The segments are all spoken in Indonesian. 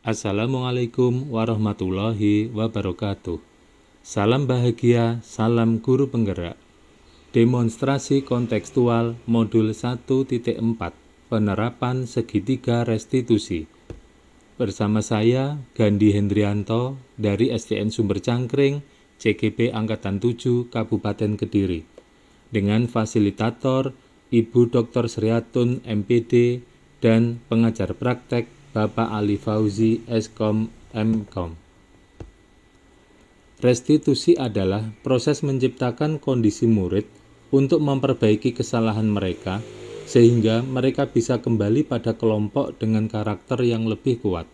Assalamualaikum warahmatullahi wabarakatuh. Salam bahagia, salam guru penggerak. Demonstrasi kontekstual modul 1.4 penerapan segitiga restitusi. Bersama saya Gandhi Hendrianto dari SDN Sumber Cangkring, CGP Angkatan 7 Kabupaten Kediri. Dengan fasilitator Ibu Dr. Sriatun MPD dan pengajar praktek Bapak Ali Fauzi Eskom Mkom. Restitusi adalah proses menciptakan kondisi murid untuk memperbaiki kesalahan mereka sehingga mereka bisa kembali pada kelompok dengan karakter yang lebih kuat.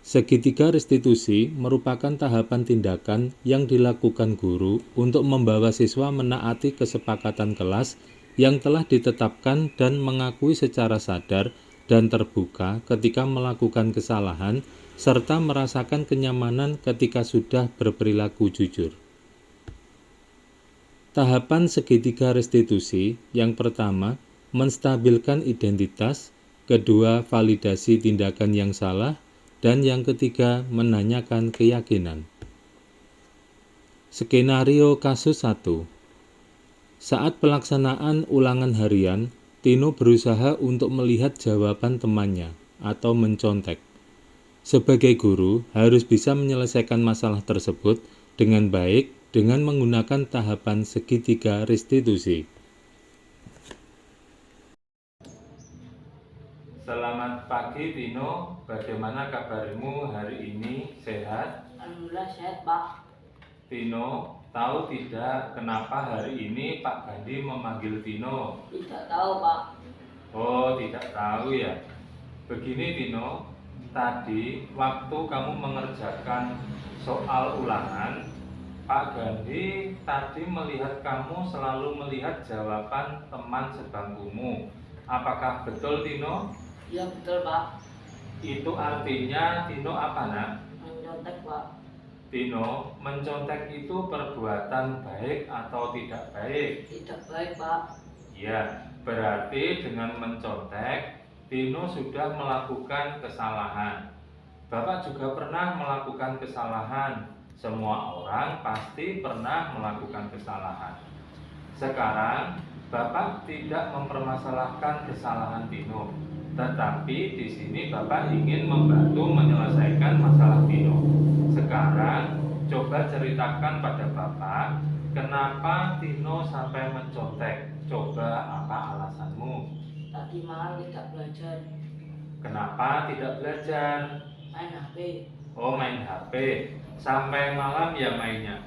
Segitiga restitusi merupakan tahapan tindakan yang dilakukan guru untuk membawa siswa menaati kesepakatan kelas yang telah ditetapkan dan mengakui secara sadar dan terbuka ketika melakukan kesalahan, serta merasakan kenyamanan ketika sudah berperilaku jujur. Tahapan segitiga restitusi yang pertama, menstabilkan identitas, kedua, validasi tindakan yang salah, dan yang ketiga, menanyakan keyakinan. Skenario kasus 1. Saat pelaksanaan ulangan harian, Tino berusaha untuk melihat jawaban temannya atau mencontek. Sebagai guru, harus bisa menyelesaikan masalah tersebut dengan baik dengan menggunakan tahapan segitiga restitusi. Selamat pagi Tino, bagaimana kabarmu hari ini? Sehat? Alhamdulillah sehat, Pak. Tino, tahu tidak kenapa hari ini Pak Gandhi memanggil Tino? Tidak tahu, Pak. Oh, tidak tahu ya. Begini Tino, tadi waktu kamu mengerjakan soal ulangan, Pak Gandhi tadi melihat kamu selalu melihat jawaban teman sebangkumu. Apakah betul Tino? Iya betul, Pak. Itu artinya Tino apa nak? Mencontek, Pak. Tino, mencontek itu perbuatan baik atau tidak baik? Tidak baik, Pak. Ya, berarti dengan mencontek, Tino sudah melakukan kesalahan. Bapak juga pernah melakukan kesalahan. Semua orang pasti pernah melakukan kesalahan. Sekarang, Bapak tidak mempermasalahkan kesalahan Tino, tetapi di sini Bapak ingin membantu menyelesaikan masalah Tino. Sekarang, coba ceritakan pada Bapak, kenapa Tino sampai mencontek? Coba apa alasanmu? Tadi malam tidak belajar. Kenapa tidak belajar? Main HP. Oh, main HP. Sampai malam ya mainnya.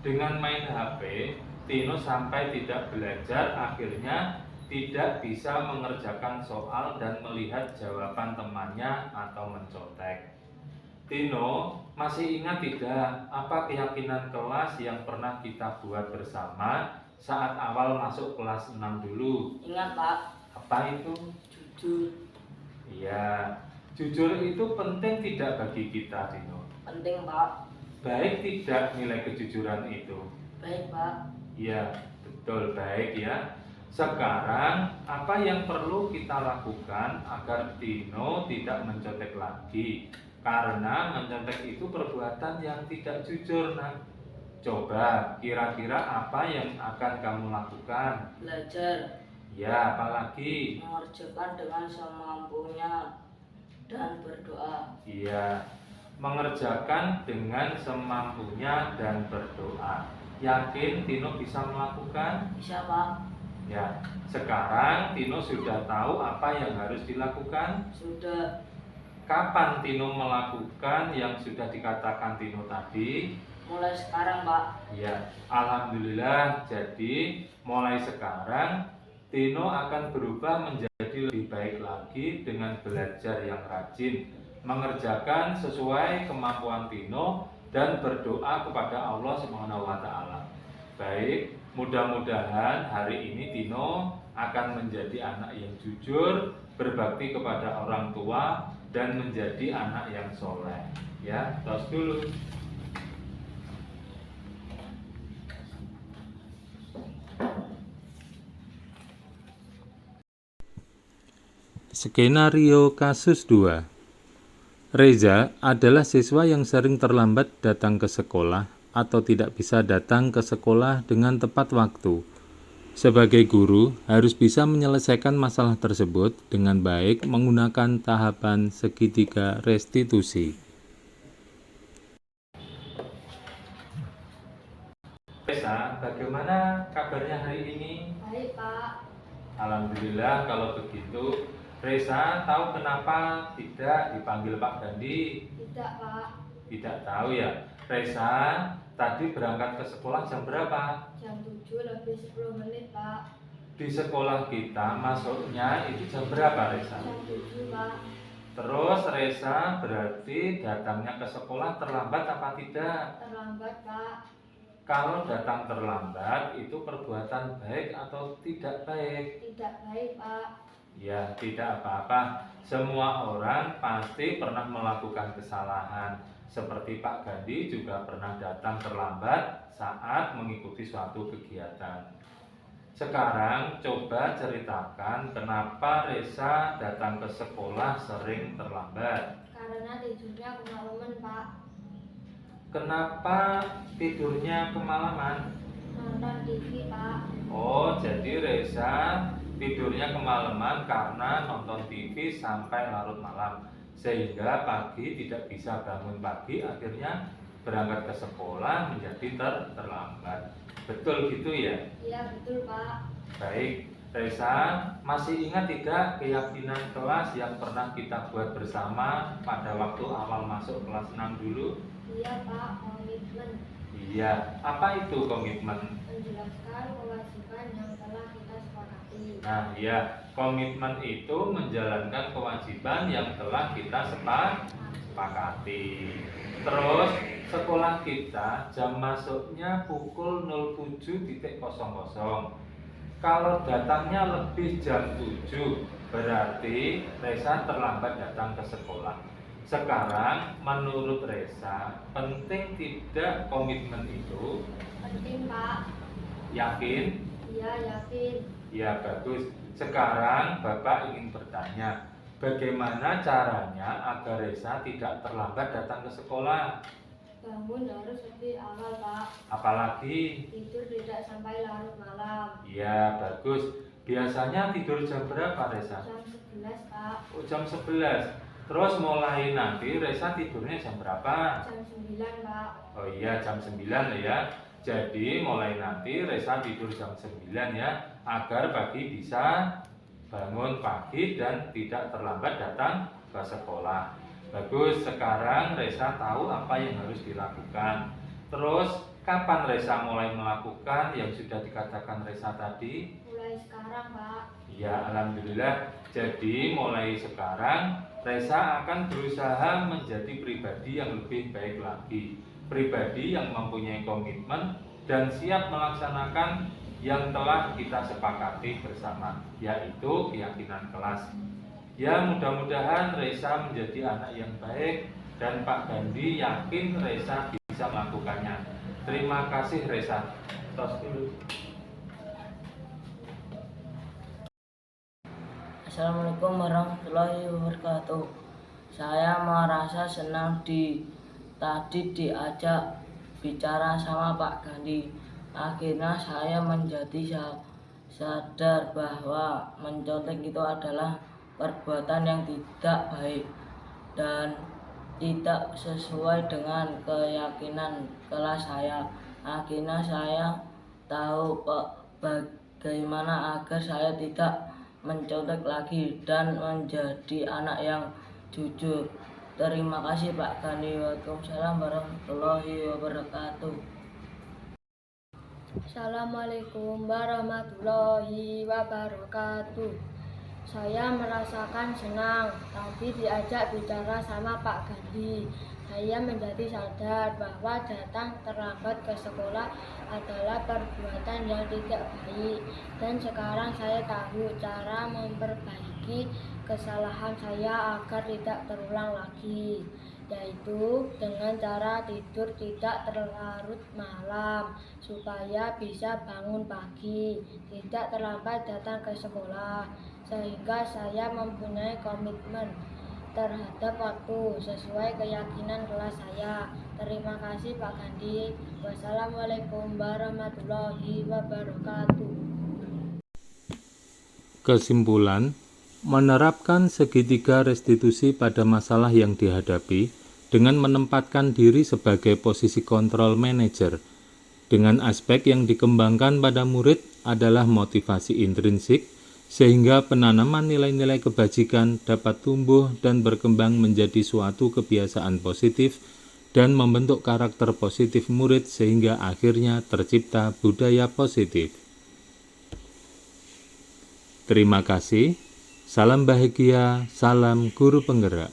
Dengan main HP, Tino sampai tidak belajar, akhirnya tidak bisa mengerjakan soal dan melihat jawaban temannya atau mencontek. Tino, masih ingat tidak apa keyakinan kelas yang pernah kita buat bersama saat awal masuk kelas 6 dulu? Ingat, Pak. Apa itu? Jujur. Iya, jujur itu penting tidak bagi kita, Tino? Penting, Pak. Baik tidak nilai kejujuran itu? Baik, Pak. Iya, betul, baik ya. Sekarang, apa yang perlu kita lakukan agar Tino tidak mencontek lagi? Karena mencontek itu perbuatan yang tidak jujur, nah. Coba, kira-kira apa yang akan kamu lakukan? Belajar. Ya, apalagi? Mengerjakan dengan semampunya dan berdoa. Iya, mengerjakan dengan semampunya dan berdoa. Yakin Tino bisa melakukan? Bisa, Pak. Ya, sekarang Tino sudah tahu apa yang harus dilakukan? Sudah. Kapan Tino melakukan yang sudah dikatakan Tino tadi? Mulai sekarang, Pak. Ya, alhamdulillah. Jadi, mulai sekarang Tino akan berubah menjadi lebih baik lagi dengan belajar yang rajin, mengerjakan sesuai kemampuan Tino dan berdoa kepada Allah Subhanahu wa taala. Baik, mudah-mudahan hari ini Tino akan menjadi anak yang jujur, berbakti kepada orang tua dan menjadi anak yang soleh. Ya, tos dulu. Skenario kasus 2. Reza adalah siswa yang sering terlambat datang ke sekolah atau tidak bisa datang ke sekolah dengan tepat waktu. Sebagai guru, harus bisa menyelesaikan masalah tersebut dengan baik menggunakan tahapan segitiga restitusi. Reza, bagaimana kabarnya hari ini? Baik, Pak. Alhamdulillah kalau begitu. Reza, tahu kenapa tidak dipanggil Pak Gandhi? Tidak, Pak. Tidak tahu ya. Reza, tadi berangkat ke sekolah jam berapa? Jam 7 lebih 10 menit, Pak. Di sekolah kita masuknya itu jam berapa, Reza? Jam 7, Pak. Terus Reza berarti datangnya ke sekolah terlambat apa tidak? Terlambat, Pak. Kalau datang terlambat itu perbuatan baik atau tidak baik? Tidak baik, Pak. Ya, tidak apa-apa. Semua orang pasti pernah melakukan kesalahan. Seperti Pak Gandhi juga pernah datang terlambat saat mengikuti suatu kegiatan. Sekarang coba ceritakan kenapa Reza datang ke sekolah sering terlambat. Karena tidurnya kemalaman, Pak. Kenapa tidurnya kemalaman? Nonton TV, Pak. Oh, jadi Reza tidurnya kemalaman karena nonton TV sampai larut malam, sehingga pagi tidak bisa bangun pagi, akhirnya berangkat ke sekolah menjadi terlambat. Betul gitu ya? Iya, betul, Pak. Baik, Reza, masih ingat tidak keyakinan kelas yang pernah kita buat bersama pada waktu awal masuk kelas 6 dulu? Iya, Pak. Komitmen. Iya, apa itu komitmen? Menjelaskan kewajiban yang telah kita sepakati. Nah, ya, komitmen itu menjalankan kewajiban yang telah kita sepakati. Terus, sekolah kita jam masuknya pukul 07.00. Kalau datangnya lebih jam 7, berarti Reza terlambat datang ke sekolah. Sekarang, menurut Reza, penting tidak komitmen itu? Penting, Pak. Yakin? Iya, yakin. Ya, bagus. Sekarang Bapak ingin bertanya, bagaimana caranya agar Reza tidak terlambat datang ke sekolah? Bangun harus lebih awal, Pak. Apalagi? Tidur tidak sampai larut malam. Ya, bagus. Biasanya tidur jam berapa, Reza? Jam 11, Pak. Oh, jam 11. Terus mulai nanti Reza tidurnya jam berapa? Jam 9, Pak. Oh iya, jam 9 ya. Jadi mulai nanti Reza tidur jam 9 ya, agar pagi bisa bangun pagi dan tidak terlambat datang ke sekolah. Bagus, sekarang Reza tahu apa yang harus dilakukan. Terus kapan Reza mulai melakukan yang sudah dikatakan Reza tadi? Mulai sekarang, Pak. Ya, alhamdulillah. Jadi mulai sekarang Reza akan berusaha menjadi pribadi yang lebih baik lagi, pribadi yang mempunyai komitmen dan siap melaksanakan yang telah kita sepakati bersama, yaitu keyakinan kelas. Ya, mudah-mudahan Reza menjadi anak yang baik dan Pak Gandhi yakin Reza bisa melakukannya. Terima kasih Reza. Tos dulu. Assalamualaikum warahmatullahi wabarakatuh. Saya merasa senang tadi diajak bicara sama Pak Gandhi. Akhirnya saya menjadi sadar bahwa mencontek itu adalah perbuatan yang tidak baik dan tidak sesuai dengan keyakinan kelas saya. Akhirnya saya tahu bagaimana agar saya tidak mencontek lagi dan menjadi anak yang jujur. Terima kasih Pak Gandhi. Waalaikumsalam warahmatullahi wabarakatuh. Assalamualaikum warahmatullahi wabarakatuh. Saya merasakan senang tadi diajak bicara sama Pak Gandhi. Saya menjadi sadar bahwa datang terlambat ke sekolah adalah perbuatan yang tidak baik. Dan sekarang saya tahu cara memperbaiki kesalahan saya agar tidak terulang lagi, yaitu dengan cara tidur tidak terlarut malam supaya bisa bangun pagi, tidak terlambat datang ke sekolah, sehingga saya mempunyai komitmen terhadap waktu sesuai keyakinan kelas saya. Terima kasih Pak Gandhi. Wassalamualaikum warahmatullahi wabarakatuh. Kesimpulan, menerapkan segitiga restitusi pada masalah yang dihadapi dengan menempatkan diri sebagai posisi kontrol manajer, dengan aspek yang dikembangkan pada murid adalah motivasi intrinsik, sehingga penanaman nilai-nilai kebajikan dapat tumbuh dan berkembang menjadi suatu kebiasaan positif dan membentuk karakter positif murid sehingga akhirnya tercipta budaya positif. Terima kasih. Salam bahagia, salam guru penggerak.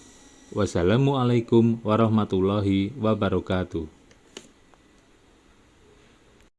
Wassalamualaikum warahmatullahi wabarakatuh.